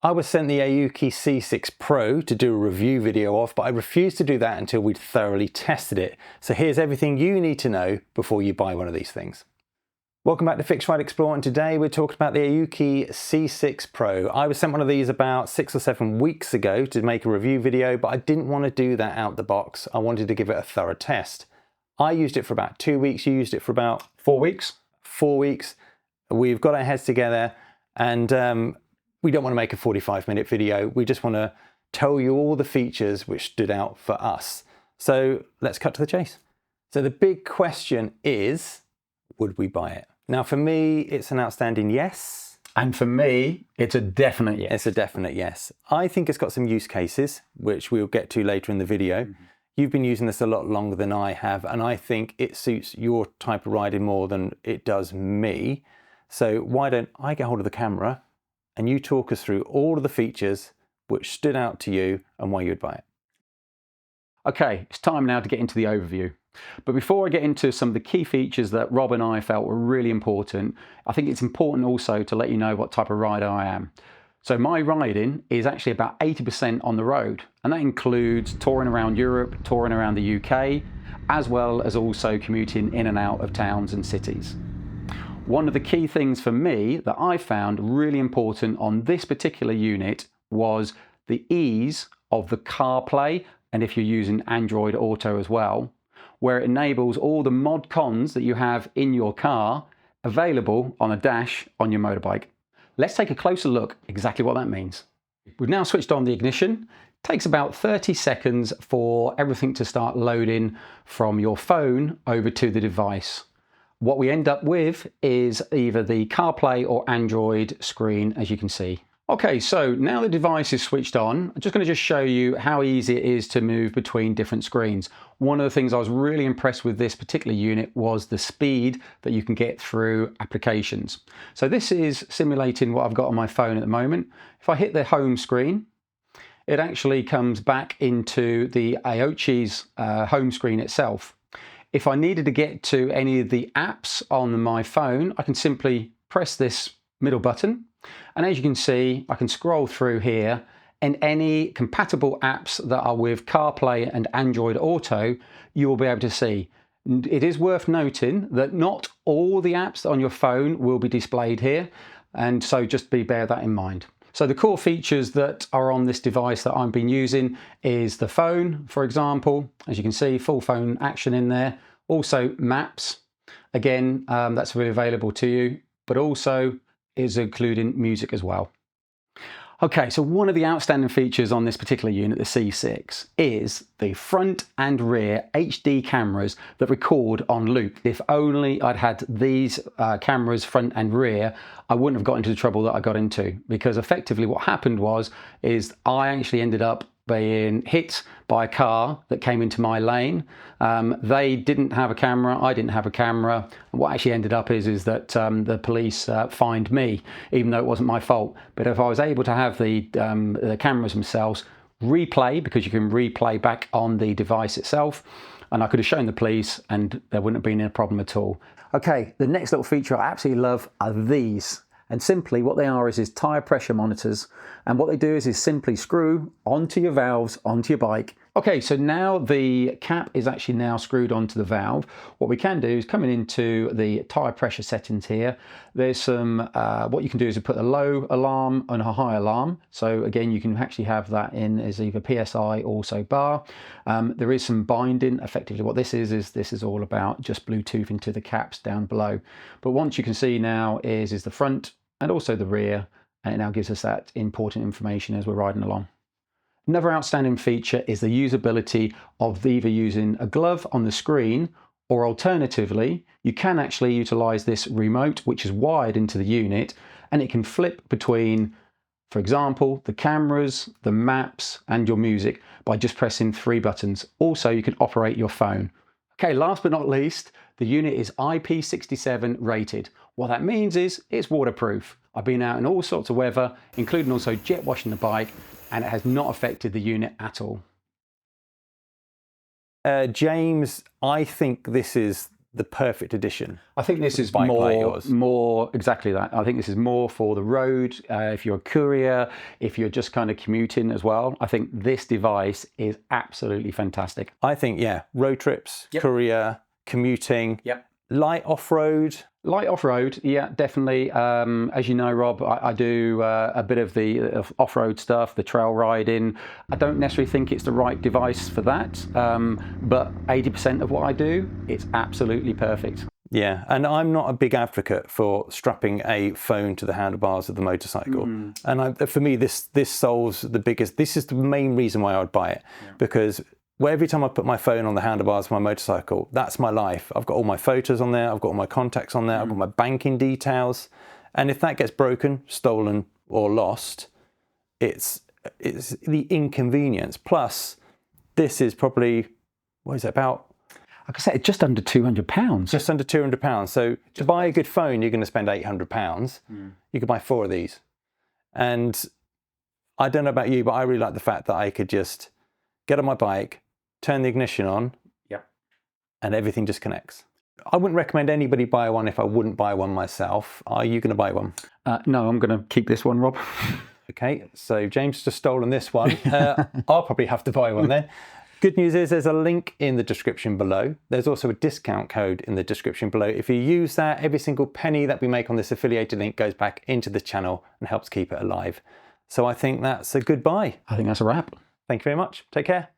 I was sent the Aoocci C6 Pro to do a review video of, but I refused to do that until we'd thoroughly tested it. So here's everything you need to know before you buy one of these things. Welcome back to Fix Ride Explore, and today we're talking about the Aoocci C6 Pro. I was sent one of these about 6 or 7 weeks ago to make a review video, but I didn't want to do that out the box. I wanted to give it a thorough test. I used it for about 2 weeks, you used it for about 4 weeks. 4 weeks. We've got our heads together, and we don't want to make a 45-minute video. We just want to tell you all the features which stood out for us. So let's cut to the chase. So the big question is, would we buy it? Now for me, it's an outstanding yes. And for me, it's a definite yes. It's a definite yes. I think it's got some use cases, which we'll get to later in the video. You've been using this a lot longer than I have, and I think it suits your type of riding more than it does me. So why don't I get hold of the camera and you talk us through all of the features which stood out to you and why you'd buy it. Okay, it's time now to get into the overview. But before I get into some of the key features that Rob and I felt were really important, I think it's important also to let you know what type of rider I am. So my riding is actually about 80% on the road, and that includes touring around Europe, touring around the UK, as well as also commuting in and out of towns and cities. One of the key things for me that I found really important on this particular unit was the ease of the CarPlay, and if you're using Android Auto as well, where it enables all the mod cons that you have in your car available on a dash on your motorbike. Let's take a closer look exactly what that means. We've now switched on the ignition. It takes about 30 seconds for everything to start loading from your phone over to the device. What we end up with is either the CarPlay or Android screen, as you can see. Okay, so now the device is switched on, I'm just going to show you how easy it is to move between different screens. One of the things I was really impressed with this particular unit was the speed that you can get through applications. So this is simulating what I've got on my phone at the moment. If I hit the home screen, it actually comes back into the Aoocci's home screen itself. If I needed to get to any of the apps on my phone, I can simply press this middle button. And as you can see, I can scroll through here, and any compatible apps that are with CarPlay and Android Auto, you will be able to see. It is worth noting that not all the apps on your phone will be displayed here, and so just bear that in mind. So the core features that are on this device that I've been using is the phone, for example. As you can see, full phone action in there. Also maps, again, that's really available to you, but also is including music as well. Okay, so one of the outstanding features on this particular unit, the C6, is the front and rear HD cameras that record on loop. If only I'd had these cameras front and rear, I wouldn't have got into the trouble that I got into, because effectively what happened is I actually ended up being hit by a car that came into my lane. They didn't have a camera, I didn't have a camera. What actually ended up is that the police fined me, even though it wasn't my fault. But if I was able to have the cameras themselves replay, because you can replay back on the device itself, and I could have shown the police and there wouldn't have been a problem at all. Okay, the next little feature I absolutely love are these. And simply what they are is tyre pressure monitors, and what they do is simply screw onto your valves onto your bike. Okay, so now the cap is actually now screwed onto the valve. What we can do is coming into the tyre pressure settings here, there's some, what you can do is put a low alarm and a high alarm. So again, you can actually have that in as either PSI or also bar. There is some binding. Effectively what this is all about just Bluetooth into the caps down below. But once you can see now is the front and also the rear, and it now gives us that important information as we're riding along. Another outstanding feature is the usability of either using a glove on the screen, or alternatively, you can actually utilize this remote, which is wired into the unit, and it can flip between, for example, the cameras, the maps, and your music by just pressing 3 buttons. Also, you can operate your phone. Okay, last but not least, the unit is IP67 rated. What that means is it's waterproof. I've been out in all sorts of weather, including also jet washing the bike, and it has not affected the unit at all. James, I think this is the perfect addition. I think this is bike like yours. more exactly that. I think this is more for the road. If you're a courier, if you're just kind of commuting as well, I think this device is absolutely fantastic. I think, yeah, road trips, courier, commuting, light off-road. Light off-road, yeah, definitely. As you know, Rob, I do a bit of the off-road stuff, the trail riding. I don't necessarily think it's the right device for that, but 80% of what I do, it's absolutely perfect. Yeah, and I'm not a big advocate for strapping a phone to the handlebars of the motorcycle. And for me, this solves the biggest. This is the main reason why I would buy it, because every time I put my phone on the handlebars of my motorcycle, that's my life. I've got all my photos on there, I've got all my contacts on there, I've got my banking details. And if that gets broken, stolen, or lost, it's the inconvenience. Plus, this is probably, what is it, about? Like I said, just under £200. Just under £200. So to buy a good phone, you're going to spend £800. You could buy 4 of these. And I don't know about you, but I really like the fact that I could just get on my bike, turn the ignition on, and everything just connects. I wouldn't recommend anybody buy one if I wouldn't buy one myself. Are you going to buy one? No, I'm going to keep this one, Rob. Okay, so James has just stolen this one. I'll probably have to buy one then. Good news is there's a link in the description below. There's also a discount code in the description below. If you use that, every single penny that we make on this affiliated link goes back into the channel and helps keep it alive. So I think that's a good buy. I think that's a wrap. Thank you very much. Take care.